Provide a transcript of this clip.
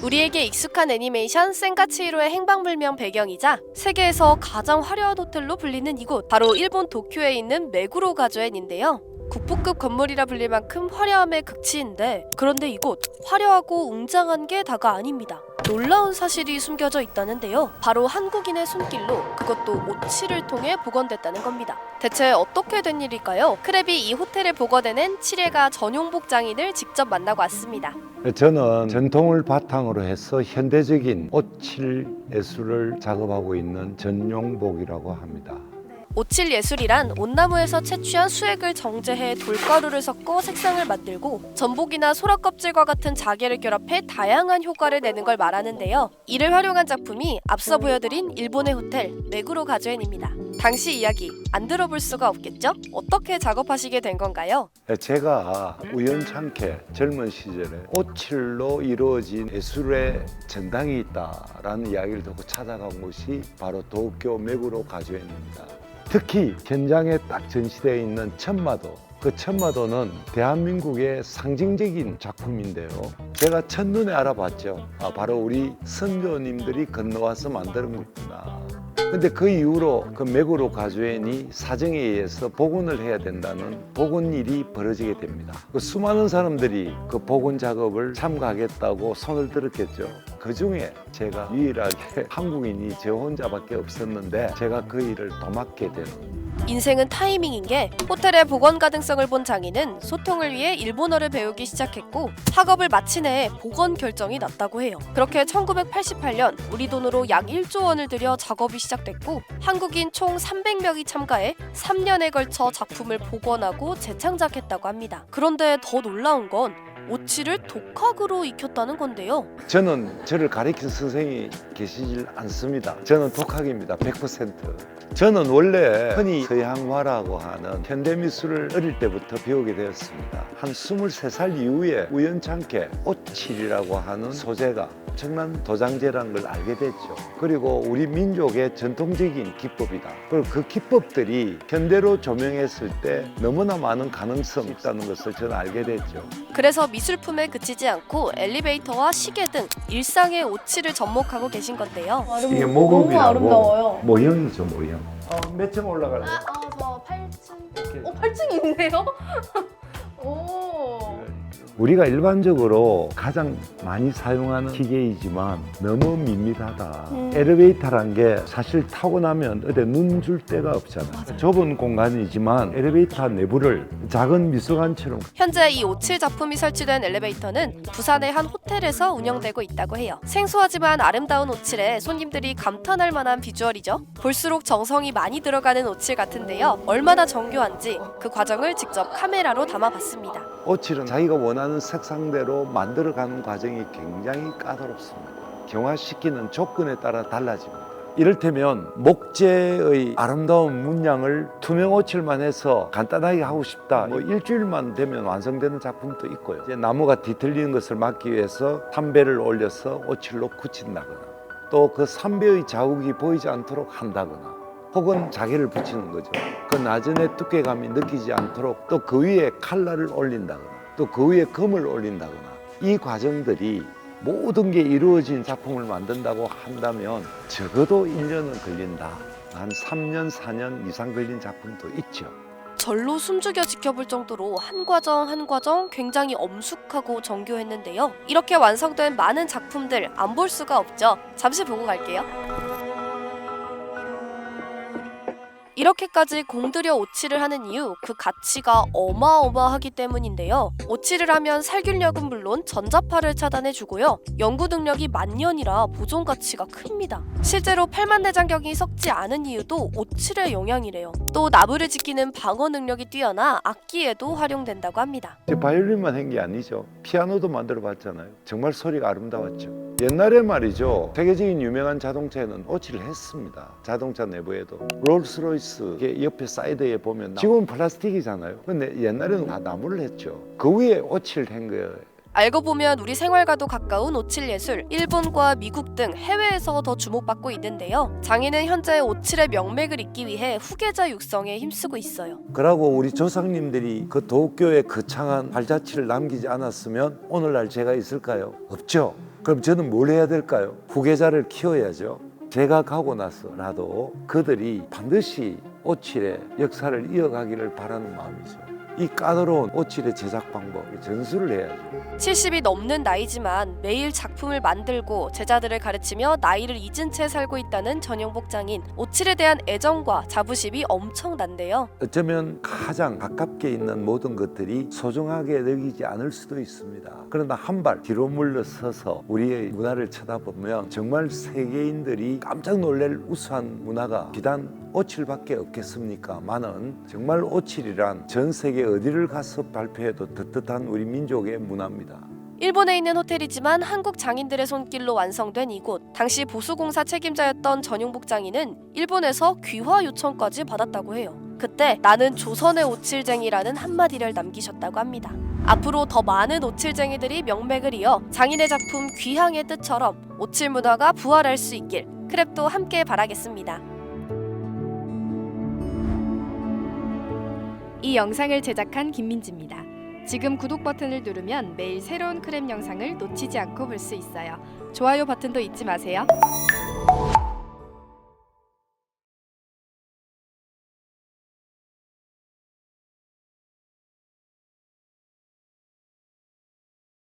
우리에게 익숙한 애니메이션 센과 치히로의 행방불명 배경이자 세계에서 가장 화려한 호텔로 불리는 이곳, 바로 일본 도쿄에 있는 메구로 가조엔인데요. 국보급 건물이라 불릴 만큼 화려함의 극치인데, 그런데 이곳 화려하고 웅장한 게 다가 아닙니다. 놀라운 사실이 숨겨져 있다는데요. 바로 한국인의 손길로, 그것도 오치를 통해 복원됐다는 겁니다. 대체 어떻게 된 일일까요? 크랩이 이 호텔을 복원해낸 칠예가 전용복 장인을 직접 만나고 왔습니다. 저는 전통을 바탕으로 해서 현대적인 오칠 예술을 작업하고 있는 전용복이라고 합니다. 오칠 예술이란 온나무에서 채취한 수액을 정제해 돌가루를 섞어 색상을 만들고 전복이나 소라 껍질과 같은 자개를 결합해 다양한 효과를 내는 걸 말하는데요. 이를 활용한 작품이 앞서 보여드린 일본의 호텔 메구로 가조엔입니다. 당시 이야기 안 들어볼 수가 없겠죠? 어떻게 작업하시게 된 건가요? 제가 우연찮게 젊은 시절에 오칠로 이루어진 예술의 전당이 있다라는 이야기를 듣고 찾아간 곳이 바로 도쿄 메구로 가조엔입니다. 특히 현장에 딱 전시되어 있는 천마도, 그 천마도는 대한민국의 상징적인 작품인데요. 제가 첫눈에 알아봤죠. 바로 우리 선조님들이 건너와서 만드는 거구나. 근데 그 이후로 그 메구로 가조엔이 사정에 의해서 복원을 해야 된다는 복원 일이 벌어지게 됩니다. 그 수많은 사람들이 그 복원 작업을 참가하겠다고 손을 들었겠죠. 그 중에 제가 유일하게 한국인이 저 혼자밖에 없었는데 제가 그 일을 도맡게 되는. 인생은 타이밍인 게, 호텔의 복원 가능성을 본 장인은 소통을 위해 일본어를 배우기 시작했고 학업을 마친 해에 복원 결정이 났다고 해요. 그렇게 1988년 우리 돈으로 약 1조 원을 들여 작업이 시작됐고 한국인 총 300명이 참가해 3년에 걸쳐 작품을 복원하고 재창작했다고 합니다. 그런데 더 놀라운 건 오치를 독학으로 익혔다는 건데요. 저는 저를 가르친 선생님이 계시질 않습니다. 저는 독학입니다. 100%. 저는 원래 흔히 서양화라고 하는 현대미술을 어릴 때부터 배우게 되었습니다. 한 23살 이후에 우연찮게 오칠이라고 하는 소재가 엄청난 도장제라는 걸 알게 됐죠. 그리고 우리 민족의 전통적인 기법이다. 그리고 그 기법들이 현대로 조명했을 때 너무나 많은 가능성이 있다는 것을 저는 알게 됐죠. 그래서 미술품에 그치지 않고 엘리베이터와 시계 등 일상의 오치를 접목하고 계신 건데요. 이게 너무 모급이라고 아름다워요. 모형이죠, 모형. 몇 층 올라갈래? 저 8층. 8층이 있네요. 오. 우리가 일반적으로 가장 많이 사용하는 기계이지만 너무 밋밋하다. 엘리베이터란 게 사실 타고 나면 어디 눈 줄 데가 없잖아. 좁은 공간이지만 엘리베이터 내부를 작은 미술관처럼. 현재 이 오칠 작품이 설치된 엘리베이터는 부산의 한 호텔에서 운영되고 있다고 해요. 생소하지만 아름다운 오칠에 손님들이 감탄할 만한 비주얼이죠. 볼수록 정성이 많이 들어가는 오칠 같은데요. 얼마나 정교한지 그 과정을 직접 카메라로 담아봤습니다. 오칠은 자기가 원하는 색상대로 만들어가는 과정이 굉장히 까다롭습니다. 경화시키는 조건에 따라 달라집니다. 이를테면 목재의 아름다운 문양을 투명 오칠만 해서 간단하게 하고 싶다. 일주일만 되면 완성되는 작품도 있고요. 이제 나무가 뒤틀리는 것을 막기 위해서 삼배를 올려서 오칠로 굳힌다거나 또 그 삼배의 자국이 보이지 않도록 한다거나 혹은 자개를 붙이는 거죠. 그 나전의 두께감이 느끼지 않도록 또 그 위에 칼날을 올린다거나 또 그 위에 금을 올린다거나 이 과정들이 모든 게 이루어진 작품을 만든다고 한다면 적어도 1년은 걸린다. 한 3년, 4년 이상 걸린 작품도 있죠. 절로 숨죽여 지켜볼 정도로 한 과정 한 과정 굉장히 엄숙하고 정교했는데요. 이렇게 완성된 많은 작품들 안 볼 수가 없죠. 잠시 보고 갈게요. 이렇게까지 공들여 오칠을 하는 이유, 그 가치가 어마어마하기 때문인데요. 오칠을 하면 살균력은 물론 전자파를 차단해주고요. 연구 능력이 만년이라 보존 가치가 큽니다. 실제로 팔만대장경이 썩지 않은 이유도 오칠의 영향이래요. 또 나무를 지키는 방어 능력이 뛰어나 악기에도 활용된다고 합니다. 바이올린만 한 게 아니죠. 피아노도 만들어 봤잖아요. 정말 소리가 아름다웠죠. 옛날에 말이죠. 세계적인 유명한 자동차에는 오칠을 했습니다. 자동차 내부에도. 롤스로이스 옆에 사이드에 보면 지금은 플라스틱이잖아요. 근데 옛날에는 다 나무를 했죠. 그 위에 오칠을 한 거예요. 알고 보면 우리 생활과도 가까운 오칠 예술, 일본과 미국 등 해외에서 더 주목받고 있는데요. 장인은 현재 오칠의 명맥을 잇기 위해 후계자 육성에 힘쓰고 있어요. 그러고 우리 조상님들이 그 도쿄의 거창한 발자취를 남기지 않았으면 오늘날 제가 있을까요? 없죠. 그럼 저는 뭘 해야 될까요? 후계자를 키워야죠. 제가 가고 나서라도 그들이 반드시 오칠의 역사를 이어가기를 바라는 마음이죠. 이 까다로운 오칠의 제작 방법 전수를 해야죠. 70이 넘는 나이지만 매일 작품을 만들고 제자들을 가르치며 나이를 잊은 채 살고 있다는 전용복 장인. 오칠에 대한 애정과 자부심이 엄청난데요. 어쩌면 가장 가깝게 있는 모든 것들이 소중하게 느끼지 않을 수도 있습니다. 그러나 한 발 뒤로 물러서서 우리의 문화를 쳐다보면 정말 세계인들이 깜짝 놀랄 우수한 문화가 비단 오칠밖에 없겠습니까? 많은 정말 오칠이란 전 세계 어디를 가서 발표해도 떳떳한 우리 민족의 문화입니다. 일본에 있는 호텔이지만 한국 장인들의 손길로 완성된 이곳. 당시 보수공사 책임자였던 전용복 장인은 일본에서 귀화 요청까지 받았다고 해요. 그때 나는 조선의 오칠쟁이라는 한마디를 남기셨다고 합니다. 앞으로 더 많은 오칠쟁이들이 명맥을 이어 장인의 작품 귀향의 뜻처럼 오칠 문화가 부활할 수 있길 크랩도 함께 바라겠습니다. 이 영상을 제작한 김민지입니다. 지금 구독 버튼을 누르면 매일 새로운 크랩 영상을 놓치지 않고 볼 수 있어요. 좋아요 버튼도 잊지 마세요.